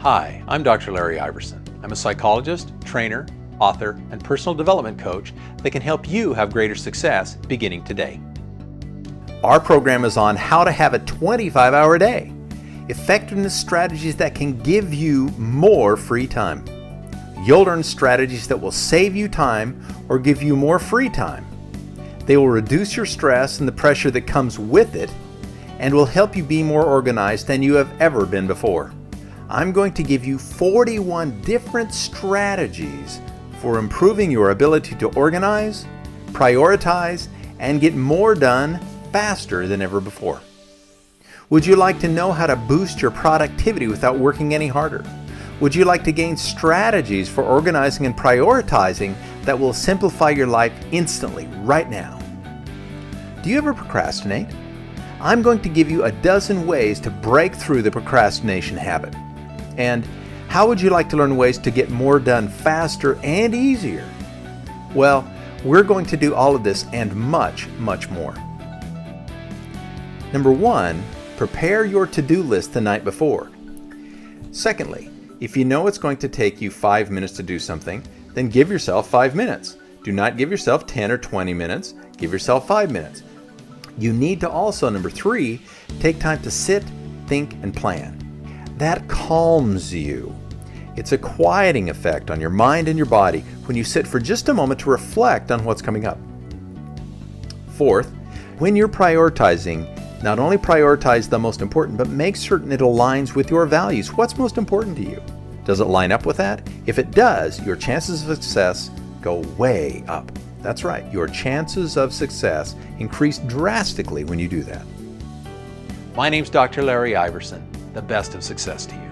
Hi, I'm Dr. Larry Iverson. I'm a psychologist, trainer, author, and personal development coach that can help you have greater success beginning today. Our program is on how to have a 25-hour day, effectiveness strategies that can give you more free time. You'll learn strategies that will save you time or give you more free time. They will reduce your stress and the pressure that comes with it, and will help you be more organized than you have ever been before. I'm going to give you 41 different strategies for improving your ability to organize, prioritize, and get more done faster than ever before. Would you like to know how to boost your productivity without working any harder? Would you like to gain strategies for organizing and prioritizing that will simplify your life instantly, right now? Do you ever procrastinate? I'm going to give you a dozen ways to break through the procrastination habit. And how would you like to learn ways to get more done faster and easier? Well, we're going to do all of this and much, much more. Number 1, prepare your to-do list the night before. Secondly, if you know it's going to take you 5 minutes to do something, then give yourself 5 minutes. Do not give yourself 10 or 20 minutes. Give yourself 5 minutes. You need to also, number 3, take time to sit, think, and plan. That calms you. It's a quieting effect on your mind and your body when you sit for just a moment to reflect on what's coming up. Fourth, when you're prioritizing, not only prioritize the most important, but make certain it aligns with your values. What's most important to you? Does it line up with that? If it does, your chances of success go way up. That's right, your chances of success increase drastically when you do that. My name's Dr. Larry Iverson. The best of success to you.